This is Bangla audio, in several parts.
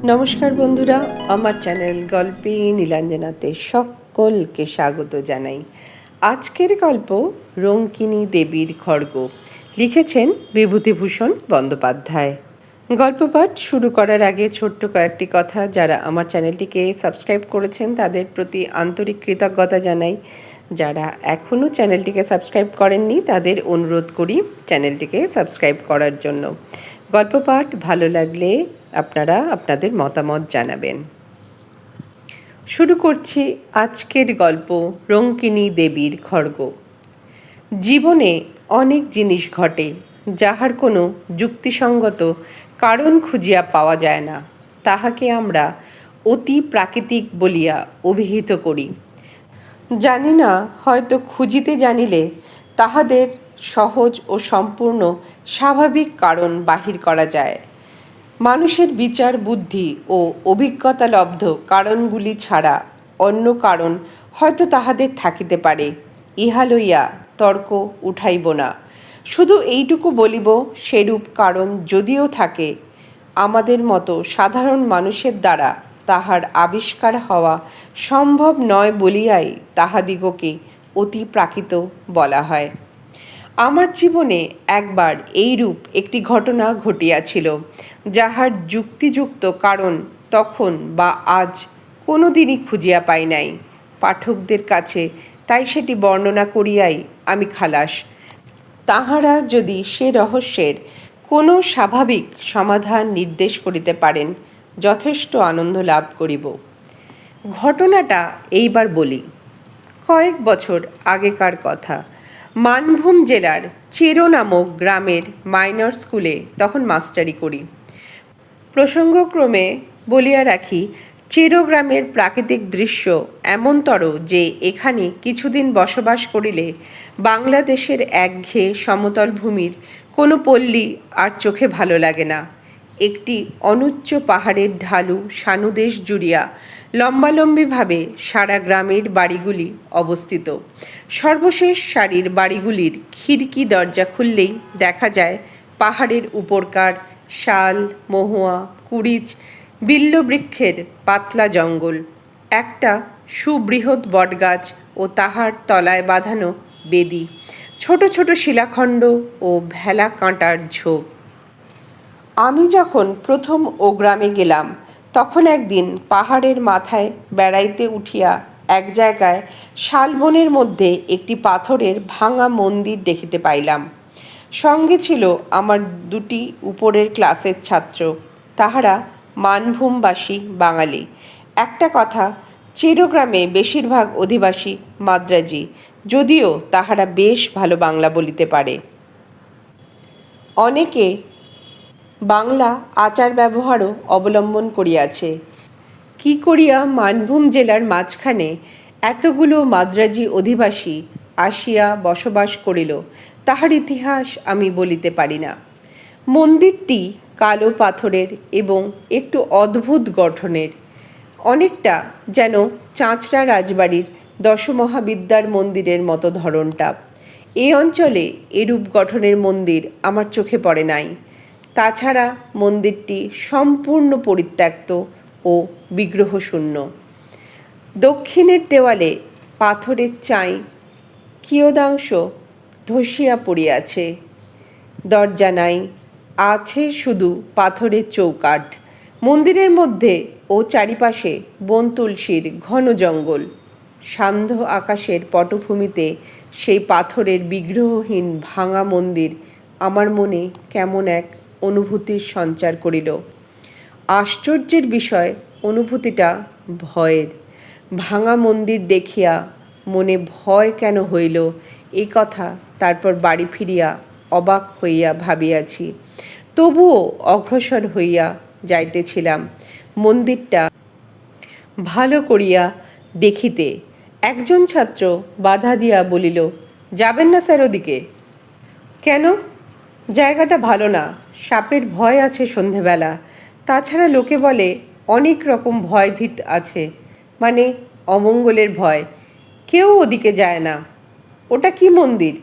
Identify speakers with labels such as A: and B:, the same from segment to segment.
A: নমস্কার বন্ধুরা, আমার চ্যানেল গল্পে নীলাঞ্জনাতে সকলকে স্বাগত জানাই। আজকের গল্প রঙ্কিনী দেবীর খড়গ, লিখেছেন বিভূতিভূষণ বন্দ্যোপাধ্যায়। গল্প পাঠ শুরু করার আগে ছোট্ট কয়েকটি কথা। যারা আমার চ্যানেলটিকে সাবস্ক্রাইব করেছেন তাদের প্রতি আন্তরিক কৃতজ্ঞতা জানাই। যারা এখনও চ্যানেলটিকে সাবস্ক্রাইব করেননি তাদের অনুরোধ করি চ্যানেলটিকে সাবস্ক্রাইব করার জন্য। গল্প পাঠ ভালো লাগলে আপনারা আপনাদের মতামত জানাবেন। শুরু করছি আজকের গল্প রঙ্কিনী দেবীর খড়গ। জীবনে অনেক জিনিস ঘটে যাহার কোনো যুক্তিসঙ্গত কারণ খুঁজিয়া পাওয়া যায় না, তাহাকে আমরা অতি প্রাকৃতিক বলিয়া অভিহিত করি। জানি না, হয়তো খুঁজিতে জানিলে তাহাদের সহজ ও সম্পূর্ণ স্বাভাবিক কারণ বাহির করা যায়। মানুষের বিচার বুদ্ধি ও অভিজ্ঞতালব্ধ কারণগুলি ছাড়া অন্য কারণ হয়তো তাহাদের থাকিতে পারে, ইহা লইয়া তর্ক উঠাইব না। শুধু এইটুকু বলিব, সেরূপ কারণ যদিও থাকে, আমাদের মতো সাধারণ মানুষের দ্বারা তাহার আবিষ্কার হওয়া সম্ভব নয় বলিয়াই তাহাদিগকে অতি প্রাকৃত বলা হয়। আমার জীবনে একবার এইরূপ একটি ঘটনা ঘটিয়াছিল, যাহার যুক্তিযুক্ত কারণ তখন বা আজ কোনো দিনই খুঁজিয়া পাই নাই। পাঠকদের কাছে তাই সেটি বর্ণনা করিয়াই আমি খালাস। তাহারা যদি সে রহস্যের কোনো স্বাভাবিক সমাধান নির্দেশ করিতে পারেন, যথেষ্ট আনন্দ লাভ করিব। ঘটনাটা এইবার বলি। কয়েক বছর আগেকার কথা। মানভূম জেলার চেরো নামক গ্রামের মাইনর স্কুলে তখন মাস্টারি করি। প্রসঙ্গক্রমে বলিয়া রাখি, চেরো গ্রামের প্রাকৃতিক দৃশ্য এমনতর যে এখানে কিছুদিন বসবাস করিলে বাংলাদেশের একঘেয়ে সমতল ভূমির কোনো পল্লী আর চোখে ভালো লাগে না। একটি অনুচ্চ পাহাড়ের ঢালু সানুদেশ জুড়িয়া লম্বালম্বিভাবে সারা গ্রামের বাড়িগুলি অবস্থিত। সর্বশেষ সারির বাড়িগুলির খিড়কি দরজা খুললেই দেখা যায় পাহাড়ের উপরকার শাল, মহুয়া, কুড়িচ, বিল্ববৃক্ষের পাতলা জঙ্গল, একটা সুবৃহৎ বটগাছ ও তাহার তলায় বাঁধানো বেদি, ছোট ছোট শিলাখণ্ড ও ভেলা কাঁটার ঝোপ। আমি যখন প্রথম ও গ্রামে গেলাম, তখন একদিন পাহাড়ের মাথায় বেড়াইতে উঠিয়া এক জায়গায় শালবনের মধ্যে একটি পাথরের ভাঙা মন্দির দেখিতে পাইলাম। সঙ্গে ছিল আমার দুটি উপরের ক্লাসের ছাত্র, তাহারা মানভূমবাসী বাঙালি। একটা কথা, চেরো গ্রামে বেশিরভাগ অধিবাসী মাদ্রাজি, যদিও তাহারা বেশ ভালো বাংলা বলিতে পারে। অনেকে বাংলা আচার ব্যবহারও অবলম্বন করিয়াছে। কি করিয়া মানভূম জেলার মাঝখানে এতগুলো মাদ্রাজি অধিবাসী আসিয়া বসবাস করিল, তাহার ইতিহাস আমি বলিতে পারি না। মন্দিরটি কালো পাথরের এবং একটু অদ্ভুত গঠনের, অনেকটা যেন চাঁচড়া রাজবাড়ির দশমহাবিদ্যার মন্দিরের মতো ধরনটা। এই অঞ্চলে এরূপ গঠনের মন্দির আমার চোখে পড়ে নাই। তাছাড়া মন্দিরটি সম্পূর্ণ পরিত্যক্ত ও বিগ্রহশূন্য। দক্ষিণের দেওয়ালে পাথরের চাই কিয়দাংশ ধসিয়া পড়িয়াছে। দরজা নাই, আছে শুধু পাথরের চৌকাঠ। মন্দিরের মধ্যে ও চারিপাশে বন তুলসীর ঘন জঙ্গল। সান্ধ্য আকাশের পটভূমিতে সেই পাথরের বিগ্রহহীন ভাঙা মন্দির আমার মনে কেমন এক অনুভূতির সঞ্চার করিল। আশ্চর্যের বিষয়, অনুভূতিটা ভয়ের। ভাঙা মন্দির দেখিয়া মনে ভয় কেন হইল, এই কথা তারপর বাড়ি ফিরিয়া অবাক হইয়া ভাবিয়াছি। তবুও অগ্রসর হইয়া যাইতেছিলাম মন্দিরটা ভালো করিয়া দেখিতে। একজন ছাত্র বাধা দিয়া বলিল, যাবেন না স্যার ওদিকে? কেন? জায়গাটা ভালো না, সাপের ভয় আছে সন্ধেবেলা। তাছাড়া লোকে বলে অনেক রকম ভয়ভীত আছে, মানে অমঙ্গলের ভয়। কেউ ওদিকে যায় না। ওটা কি মন্দির?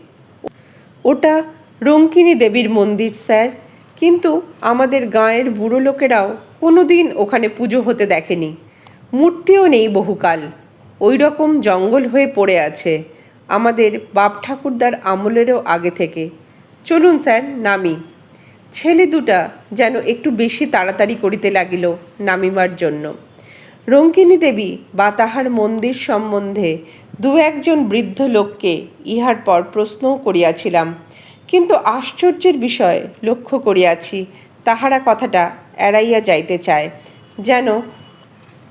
A: ওটা রঙ্কিনী দেবীর মন্দির স্যার, কিন্তু আমাদের গাঁয়ের বুড়ো লোকেরাও কোনো দিন ওখানে পুজো হতে দেখেনি। মূর্তিও নেই বহুকাল। ওই রকম জঙ্গল হয়ে পড়ে আছে, আমাদের বাপ ঠাকুরদার আমলেরও আগে থেকে। চলুন স্যার, নামি। ছেলে দুটা যেন একটু বেশি তাড়াতাড়ি করিতে লাগিল নামিবার জন্য। রঙ্কিনী দেবী বা তাহার মন্দির সম্বন্ধে দু একজন বৃদ্ধ লোককে ইহার পর প্রশ্নও করিয়াছিলাম, কিন্তু আশ্চর্যের বিষয় লক্ষ্য করিয়াছি তাহারা কথাটা এড়াইয়া যাইতে চায়। যেন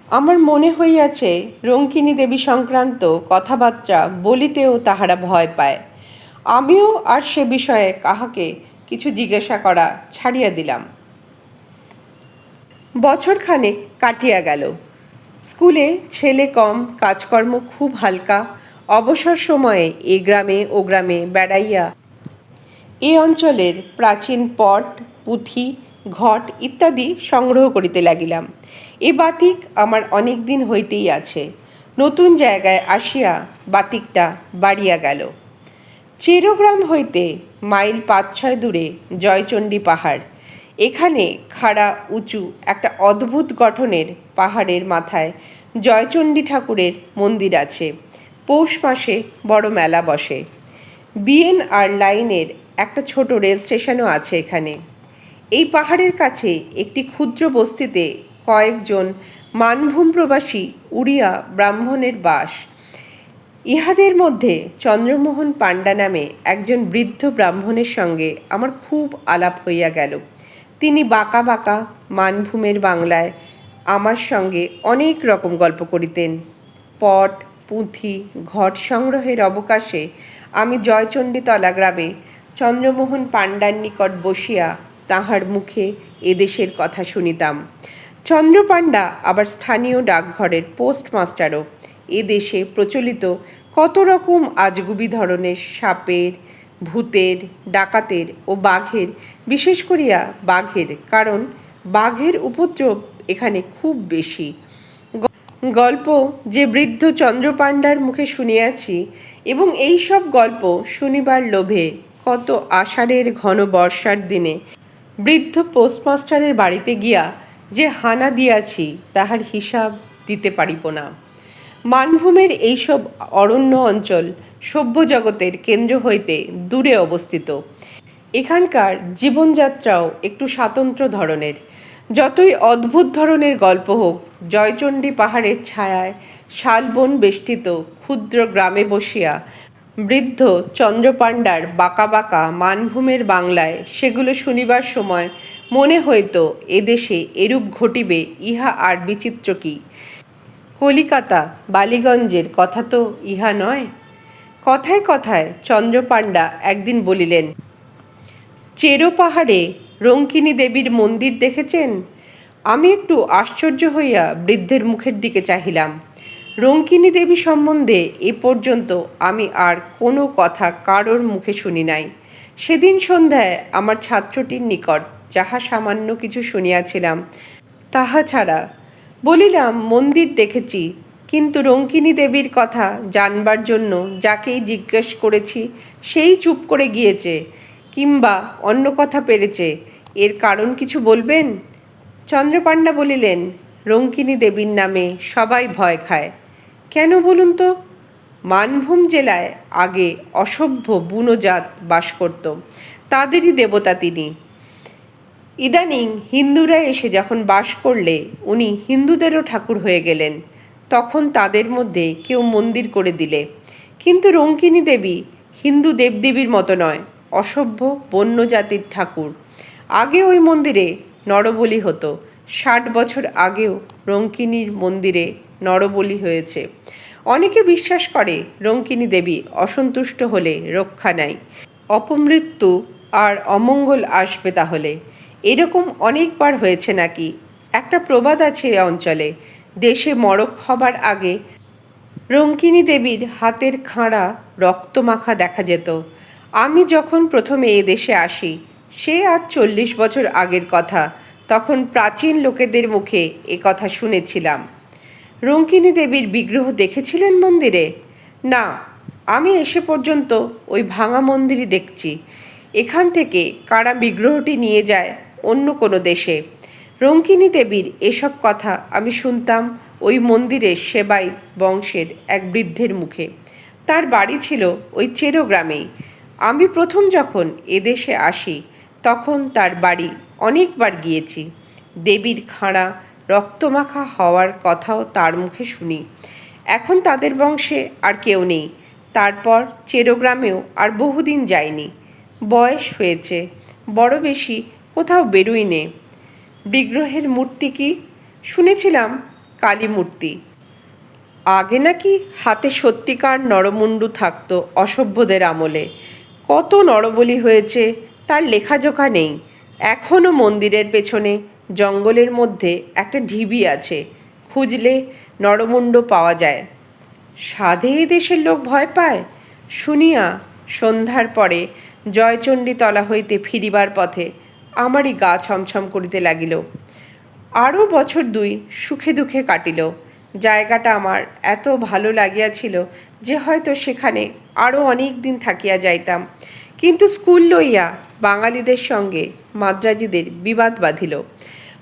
A: আমার মনে হইয়াছে রঙ্কিনী দেবী সংক্রান্ত কথাবার্তা বলিতেও তাহারা ভয় পায়। আমিও আর সে বিষয়ে কাহাকে কিছু জিজ্ঞাসা করা ছাড়িয়া দিলাম। বছরখানেক কাটিয়া গেল। স্কুলে ছেলে কম, কাজকর্ম খুব হালকা। অবসর সময়ে এ গ্রামে ও গ্রামে বেড়াইয়া এ অঞ্চলের প্রাচীন পট, পুঁথি, ঘট ইত্যাদি সংগ্রহ করিতে লাগিলাম। এ বাতিক আমার অনেক দিন হইতেই আছে। নতুন জায়গায় আসিয়া বাতিকটা বাড়িয়া গেল। চেরোগ্রাম হইতে মাইল ৫-৬ দূরে জয়চণ্ডী পাহাড়। এখানে খাড়া উঁচু একটা অদ্ভুত গঠনের পাহাড়ের মাথায় জয়চণ্ডী ঠাকুরের মন্দির আছে। পৌষ মাসে বড় মেলা বসে। বিএনআর লাইনের একটা ছোট রেল স্টেশনও আছে এখানে। এই পাহাড়ের কাছে একটি ক্ষুদ্র বস্তিতে কয়েকজন মানভূম প্রবাসী উড়িয়া ব্রাহ্মণের বাস। ইহাদের মধ্যে চন্দ্রমোহন পাণ্ডা নামে একজন বৃদ্ধ ব্রাহ্মণের সঙ্গে আমার খুব আলাপ হইয়া গেল। তিনি বাঁকা বাঁকা মানভূমের বাংলায় আমার সঙ্গে অনেক রকম গল্প করিতেন। পট, পুঁথি, ঘট সংগ্রহের অবকাশে আমি জয়চণ্ডীতলা গ্রামে চন্দ্রমোহন পাণ্ডার নিকট বসিয়া তাহার মুখে এদেশের কথা শুনিতাম। চন্দ্র পাণ্ডা আবার স্থানীয় ডাকঘরের পোস্টমাস্টারও। এ দেশে প্রচলিত কত রকম আজগুবি ধরনের সাপের, ভূতের, ডাকাতের ও বাঘের, বিশেষ করিয়া বাঘের, কারণ বাঘের উপদ্রব এখানে খুব বেশি, গল্প যে বৃদ্ধ চন্দ্রপাণ্ডার মুখে শুনিয়াছি, এবং এই সব গল্প শুনিবার লোভে কত আষাঢ়ের ঘন বর্ষার দিনে বৃদ্ধ পোস্টমাস্টারের বাড়িতে গিয়া যে হানা দিয়াছি তাহার হিসাব দিতে পারিব না। মানভূমের এইসব অরণ্য অঞ্চল সভ্য জগতের কেন্দ্র হইতে দূরে অবস্থিত। এখানকার জীবনযাত্রাও একটু স্বাতন্ত্র্য ধরনের। যতই অদ্ভুত ধরনের গল্প হোক, জয়চণ্ডী পাহাড়ের ছায়ায় শালবন বেষ্টিত ক্ষুদ্র গ্রামে বসিয়া বৃদ্ধ চন্দ্রপাণ্ডার বাঁকা বাঁকা মানভূমের বাংলায় সেগুলো শুনিবার সময় মনে হইত এদেশে এরূপ ঘটিবে ইহা আর বিচিত্র কি। কলিকাতা বালিগঞ্জের কথা তো ইহা নয়। কথায় কথায় চন্দ্রপাণ্ডা একদিন বলিলেন, চেরো পাহাড়ে রঙ্কিনী দেবীর মন্দির দেখেছেন? আমি একটু আশ্চর্য হইয়া বৃদ্ধের মুখের দিকে চাহিলাম। রঙ্কিনী দেবী সম্বন্ধে এ পর্যন্ত আমি আর কোনো কথা কারোর মুখে শুনি নাই। সেদিন সন্ধ্যায় আমার ছাত্রটির নিকট যাহা সামান্য কিছু শুনিয়াছিলাম তাহা ছাড়া। বলিলাম, মন্দির দেখেছি, কিন্তু রঙ্কিনী দেবীর কথা জানবার জন্য যাকেই জিজ্ঞেস করেছি সেই চুপ করে গিয়েছে, কিংবা অন্য কথা পেরেছে। এর কারণ কিছু বলবেন? চন্দ্রপাণ্ডা বলিলেন, রঙ্কিনী দেবীর নামে সবাই ভয় খায়। কেন বলুন তো? মানভূম জেলায় আগে অসভ্য বুনো জাত বাস করত, তাদেরই দেবতা তিনি। ইদানিং হিন্দুরা এসে যখন বাস করলে উনি হিন্দুদেরও ঠাকুর হয়ে গেলেন। তখন তাদের মধ্যে কেউ মন্দির করে দিলে। কিন্তু রঙ্কিনী দেবী হিন্দু দেবদেবীর মতো নয়, অসভ্য বন্য জাতির ঠাকুর। আগে ওই মন্দিরে নরবলি হতো। 60 বছর আগেও রঙ্কিনীর মন্দিরে নরবলি হয়েছে। অনেকে বিশ্বাস করে রঙ্কিনী দেবী অসন্তুষ্ট হলে রক্ষা নাই, অপমৃত্যু আর অমঙ্গল আসবে তাহলে। এরকম অনেকবার হয়েছে নাকি। একটা প্রবাদ আছে এ অঞ্চলে, দেশে মড়ক হবার আগে রঙ্কিনী দেবীর হাতের খাঁড়া রক্তমাখা দেখা যেত। আমি যখন প্রথমে এ দেশে আসি, সে আজ 40 বছর আগের কথা, তখন প্রাচীন লোকেদের মুখে এ কথা শুনেছিলাম। রঙ্কিনী দেবীর বিগ্রহ দেখেছিলেন মন্দিরে? না, আমি এসে পর্যন্ত ওই ভাঙা মন্দিরই দেখছি। এখান থেকে কারা বিগ্রহটি নিয়ে যায় অন্য কোনো দেশে। রঙ্কিনী দেবীর এসব কথা আমি শুনতাম ওই মন্দিরের সেবাই বংশের এক বৃদ্ধের মুখে। তার বাড়ি ছিল ওই চেরো গ্রামেই। আমি প্রথম যখন এদেশে আসি তখন তার বাড়ি অনেকবার গিয়েছি। দেবীর খাঁড়া রক্তমাখা হওয়ার কথাও তার মুখে শুনি। এখন তাদের বংশে আর কেউ নেই। তারপর চেরো গ্রামেও আর বহুদিন যায়নি। বয়স হয়েছে, বড় বেশি কোথাও বেরোই নে। বিগ্রহের মূর্তি কি? শুনেছিলাম কালী মূর্তি। আগে নাকি হাতে সত্যিকার নরমুণ্ডু থাকতো অসভ্যদের আমলে। কত নরবলি হয়েছে তার লেখাজোখা নেই। এখনও মন্দিরের পেছনে জঙ্গলের মধ্যে একটা ঢিবি আছে, খুঁজলে নরমুণ্ড পাওয়া যায়। সাধে এ দেশের লোক ভয় পায় শুনিয়া সন্ধ্যার পরে জয়চণ্ডীতলা হইতে ফিরিবার পথে আমারই গা ছমছম করিতে লাগিল। আরও বছর দুই সুখে দুঃখে কাটিল। জায়গাটা আমার এত ভালো লাগিয়াছিল যে হয়তো সেখানে আরও অনেক দিন থাকিয়া যাইতাম। কিন্তু স্কুল লইয়া বাঙালিদের সঙ্গে মাদ্রাজিদের বিবাদ বাঁধিল।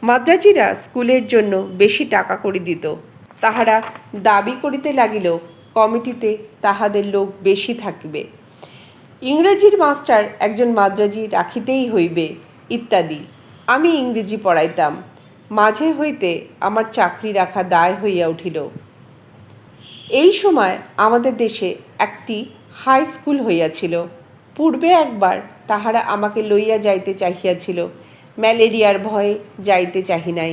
A: মাদ্রাজিরা স্কুলের জন্য বেশি টাকা করি দিত। তাহারা দাবি করিতে লাগিল কমিটিতে তাহাদের লোক বেশি থাকিবে, ইংরেজির মাস্টার একজন মাদ্রাজি রাখিতেই হইবে ইত্যাদি। আমি ইংরেজি পড়াইতাম। মাঝে হইতে আমার চাকরি রাখা দায় হইয়া উঠিল। এই সময় আমাদের দেশে একটি হাই স্কুল হইয়াছিল। পূর্বে একবার তাহারা আমাকে লইয়া যাইতে চাহিয়াছিল। ম্যালেরিয়ার ভয়ে যাইতে চাহি নাই।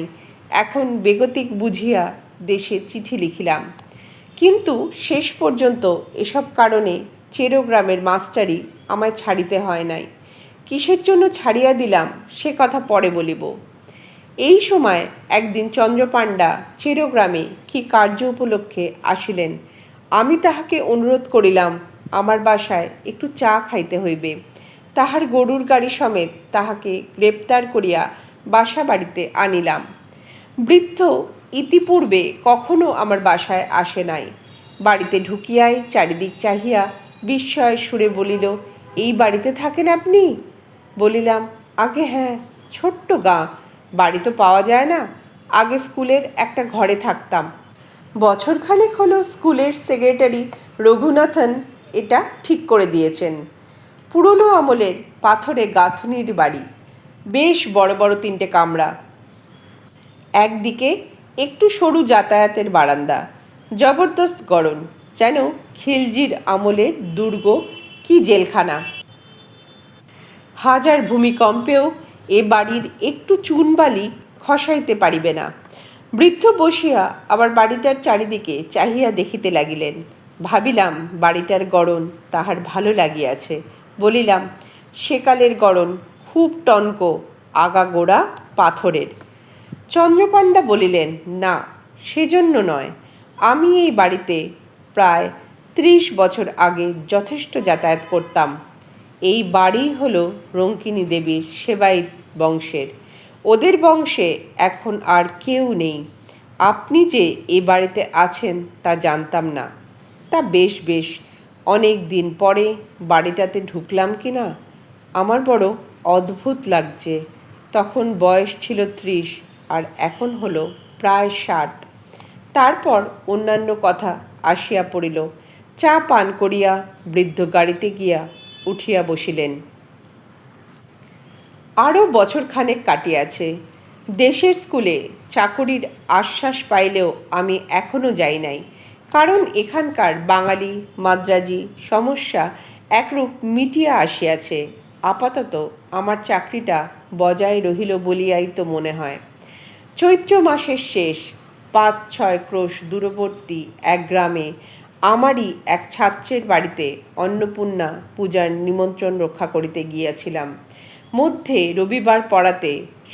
A: এখন বেগতিক বুঝিয়া দেশে চিঠি লিখিলাম। কিন্তু শেষ পর্যন্ত এসব কারণে চেরো গ্রামের মাস্টারই আমায় ছাড়িতে হয় নাই। কিসের জন্য ছাড়িয়া দিলাম সে কথা পরে বলিব। এই সময় একদিন চন্দ্রপাণ্ডা চেরো গ্রামে কি কার্য উপলক্ষে আসিলেন। আমি তাহাকে অনুরোধ করিলাম আমার বাসায় একটু চা খাইতে হইবে। তাহার গরুর গাড়ি সমেত তাহাকে গ্রেপ্তার করিয়া বাসা বাড়িতে আনিলাম। বৃদ্ধ ইতিপূর্বে কখনো আমার বাসায় আসে নাই। বাড়িতে ঢুকিয়াই চারিদিক চাহিয়া বিস্ময় সুরে বলিল, এই বাড়িতে থাকেন আপনি? বলিলাম, আগে হ্যাঁ, ছোট্ট গাঁ, বাড়ি তো পাওয়া যায় না। আগে স্কুলের একটা ঘরে থাকতাম। বছরখানেক হলো স্কুলের সেক্রেটারি রঘুনাথন এটা ঠিক করে দিয়েছেন। পুরনো আমলের পাথরে গাঁথুনির বাড়ি, বেশ বড় বড় 3টে কামরা, একদিকে একটু সরু যাতায়াতের বারান্দা, জবরদস্ত গড়ন, যেন খিলজির আমলের দুর্গ কি জেলখানা। হাজার ভূমিকম্পেও এ বাড়ির একটু চুনবালি খসাইতে পারিবে না। বৃদ্ধ বসিয়া আবার বাড়িটার চারিদিকে চাহিয়া দেখিতে লাগিলেন। ভাবিলাম বাড়িটার গড়ন তাহার ভালো লাগিয়াছে। বলিলাম, সেকালের গড়ন, খুব টনক, আগাগোড়া পাথরের। চন্দ্রপাণ্ডা বলিলেন, না, সেজন্য নয়। আমি এই বাড়িতে প্রায় 30 বছর আগে যথেষ্ট যাতায়াত করতাম। এই বাড়ি হলো রঙ্কিনী দেবীর সেবায়িত বংশের। ওদের বংশে এখন আর কেউ নেই। আপনি যে এ বাড়িতে আছেন তা জানতাম না। তা বেশ বেশ, অনেক দিন পরে বাড়িটাতে ঢুকলাম কি না আমার বড় অদ্ভুত লাগছে। তখন বয়স ছিল 30 আর এখন হলো প্রায় 60। তারপর অন্যান্য কথা আসিয়া পড়িল। চা পান করিয়া বৃদ্ধ গাড়িতে গিয়া উঠিয়া বসিলেন। আরও বছরখানেক কাটিয়াছে। দেশের স্কুলে চাকরির আশ্বাস পাইলেও আমি এখনও যাই নাই। কারণ এখানকার বাঙালি মাদ্রাজি সমস্যা একরূপ মিটিয়া আসিয়াছে। আপাতত আমার চাকরিটা বজায় রহিল বলিয়াই তো মনে হয়। চৈত্র মাসের শেষ, 5-6 ক্রোশ দূরবর্তী এক গ্রামে আমারই এক ছাত্রের বাড়িতে অন্নপূর্ণা পূজার নিমন্ত্রণ রক্ষা করিতে গিয়াছিলাম। মধ্যে রবিবার পড়াতে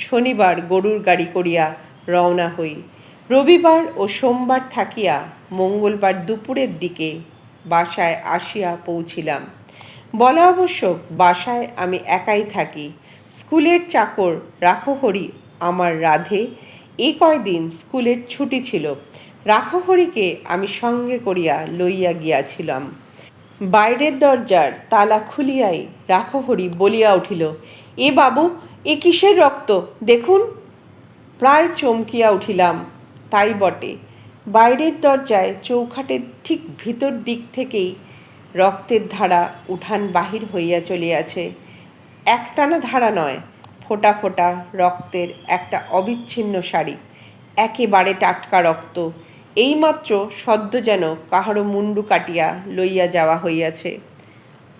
A: শনিবার গরুর গাড়ি করিয়া রওনা হই। রবিবার ও সোমবার থাকিয়া মঙ্গলবার দুপুরের দিকে বাসায় আসিয়া পৌঁছিলাম। বলা আবশ্যক, বাসায় আমি একাই থাকি। স্কুলের চাকর রাখহরি আমার রাধে। এ কয়দিন স্কুলের ছুটি ছিল। রাখহরিকে আমি সঙ্গে করিয়া লইয়া গিয়াছিলাম। বাইরের দরজার তালা খুলিয়াই রাখহরি বলিয়া উঠিল, এ বাবু, এ কিসের রক্ত দেখুন। প্রায় চমকিয়া উঠিলাম। তাই বটে, বাইরের দরজায় চৌখাটের ঠিক ভিতর দিক থেকেই রক্তের ধারা উঠান বাহির হইয়া চলিয়াছে। একটানা ধারা নয়, ফোঁটা ফোঁটা রক্তের একটা অবিচ্ছিন্ন সারি, একেবারে টাটকা রক্ত। এইমাত্র সদ্য যেন কাহারও মুন্ডু কাটিয়া লইয়া যাওয়া হইয়াছে।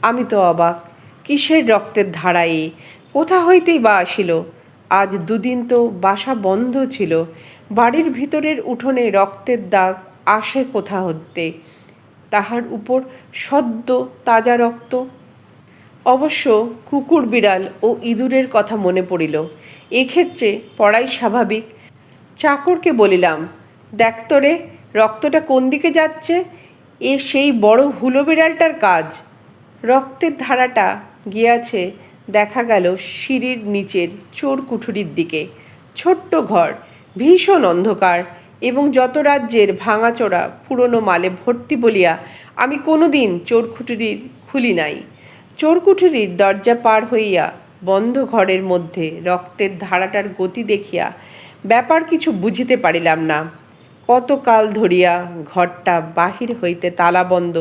A: আমি তো অবাক, কিসের রক্তের ধারা এ? কোথা হইতেই বা আসিল? আজ দুদিন তো বাসা বন্ধ ছিল, বাড়ির ভিতরের উঠোনে রক্তের দাগ আসে কোথা হতে? তাহার উপর সদ্য তাজা রক্ত। অবশ্য কুকুর বিড়াল ও ইঁদুরের কথা মনে পড়িল। এক্ষেত্রে পড়াই স্বাভাবিক। চাকরকে বলিলাম, দেখ তো রে, রক্তটা কোন দিকে যাচ্ছে? এ সেই বড় হুলো বিড়ালটার কাজ। রক্তের ধারাটা গিয়াছে দেখা গেল সিঁড়ির নিচের চোর কুঠুরির দিকে। ছোট্ট ঘর, ভীষণ অন্ধকার এবং যত রাজ্যের ভাঙাচোরা পুরনো মালে ভর্তি বলিয়া আমি কোনো দিন চোর কুঠুরির খুলি নাই। চোর কুঠুরির দরজা পার হইয়া বন্ধ ঘরের মধ্যে রক্তের ধারাটার গতি দেখিয়া ব্যাপার কিছু বুঝিতে পারিলাম না। কতকাল ধরিয়া ঘরটা বাহির হইতে তালাবন্ধ।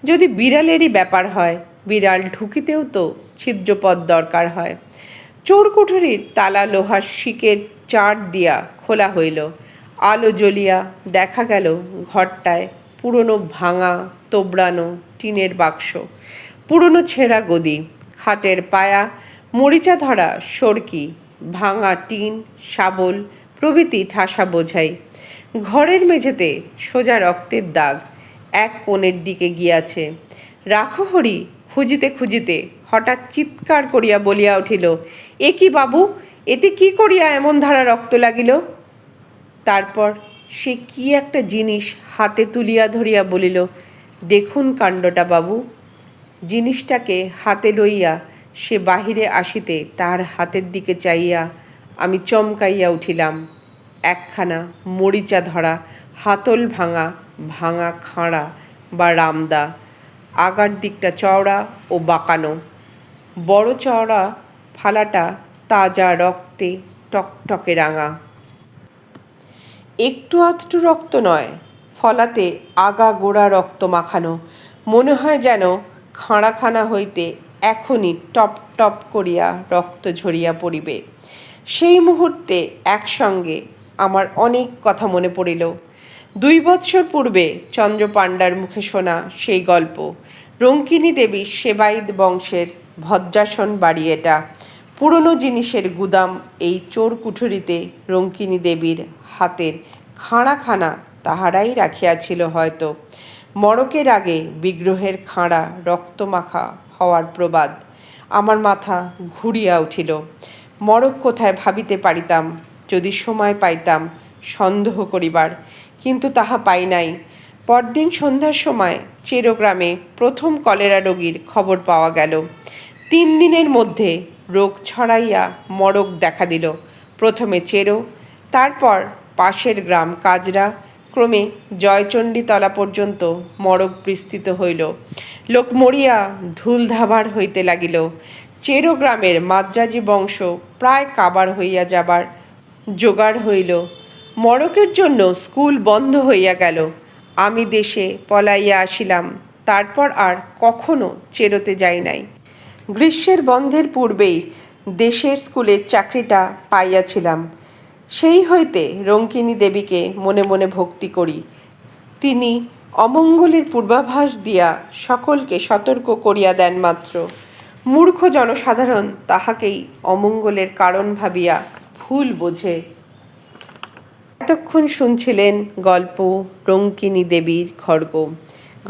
A: যদি বিড়ালেরই ব্যাপার হয়, বিড়াল ঢুকিতেও তো ছিদ্রপথ দরকার হয়। চোর কুঠুরির তালা লোহার শিকের চার দিয়া খোলা হইল। আলো জ্বলিয়া দেখা গেল ঘরটায় পুরনো ভাঙা তোবড়ানো টিনের বাক্স, পুরনো ছেঁড়া গদি, খাটের পায়া, মরিচা ধরা সরকি, ভাঙা টিন, শাবল প্রভৃতি ঠাসা বোঝাই। ঘরের মেঝেতে সোজা রক্তের দাগ এক কোণের দিকে গিয়াছে। রাখহরি খুঁজিতে খুঁজিতে হঠাৎ চিৎকার করিয়া বলিয়া উঠিল, এ কি বাবু, এতে কি করিয়া এমন ধারা রক্ত লাগিল? তারপর সে কি একটা জিনিস হাতে তুলিয়া ধরিয়া বলিল, দেখুন কাণ্ডটা বাবু। জিনিসটাকে হাতে লইয়া সে বাহিরে আসিতে তার হাতের দিকে চাইয়া আমি চমকাইয়া উঠিলাম। একখানা মরিচা ধরা হাতল ভাঙা ভাঙা খাঁড়া বা রামদা, আগার দিকটা চওড়া ও বাঁকানো, বড় চওড়া ফালাটা তাজা রক্তে টকটকে রাঙা। একটু আধটু রক্ত নয়, ফলাতে আগা গোড়া রক্ত মাখানো। মনে হয় যেন খাঁড়াখানা হইতে এখনই টপ টপ করিয়া রক্ত ঝরিয়া পড়িবে। সেই মুহূর্তে একসঙ্গে আমার অনেক কথা মনে পড়িল। 2 বৎসর পূর্বে চন্দ্রপাণ্ডার মুখে শোনা সেই গল্প। রঙ্কিনী দেবীর সেবায়িত বংশের ভদ্রাসন বাড়ি এটা। পুরনো জিনিসের গুদাম এই চোর কুঠুরিতে রঙ্কিনী দেবীর হাতের খাঁড়াখানা তাহারাই রাখিয়াছিল হয়তো। মড়কের আগে বিগ্রহের খাঁড়া রক্তমাখা হওয়ার প্রবাদ। আমার মাথা ঘুরিয়া উঠিল। মড়ক কোথায় ভাবিতে পারিতাম, যদি সময় পাইতাম সন্দেহ করিবার, কিন্তু তাহা পাই নাই। পরদিন সন্ধ্যার সময় চেরো গ্রামে প্রথম কলেরা রোগীর খবর পাওয়া গেল। 3 দিনের মধ্যে রোগ ছড়াইয়া মড়ক দেখা দিল। প্রথমে চেরো, তারপর পাশের গ্রাম কাজরা, ক্রমে জয়চণ্ডীতলা পর্যন্ত মড়ক বিস্তৃত হইল। লোক মরিয়া ধুলধাবার হইতে লাগিল। চেরো গ্রামের মাদ্রাজি বংশ প্রায় কাবার হইয়া যাবার জোগাড় হইল। মড়কের জন্য স্কুল বন্ধ হইয়া গেল। আমি দেশে পলাইয়া আসিলাম। তারপর আর কখনো চেরোতে যাই নাই। গ্রীষ্মের বন্ধের পূর্বেই দেশের স্কুলের চাকরিটা পাইয়াছিলাম। সেই হইতে রঙ্কিনী দেবীকে মনে মনে ভক্তি করি। তিনি অমঙ্গলের পূর্বাভাস দিয়া সকলকে সতর্ক করিয়া দেন মাত্র। মূর্খ জনসাধারণ তাহাকেই অমঙ্গলের কারণ ভাবিয়া ভুল বোঝে। এতক্ষণ শুনছিলেন গল্প রঙ্কিনী দেবীর খড়গ।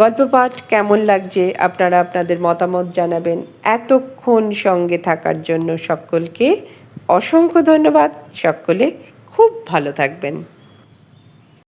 A: গল্প পাঠ কেমন লাগছে আপনারা আপনাদের মতামত জানাবেন। এতক্ষণ সঙ্গে থাকার জন্য সকলকে অসংখ্য ধন্যবাদ। সকলে খুব ভালো থাকবেন।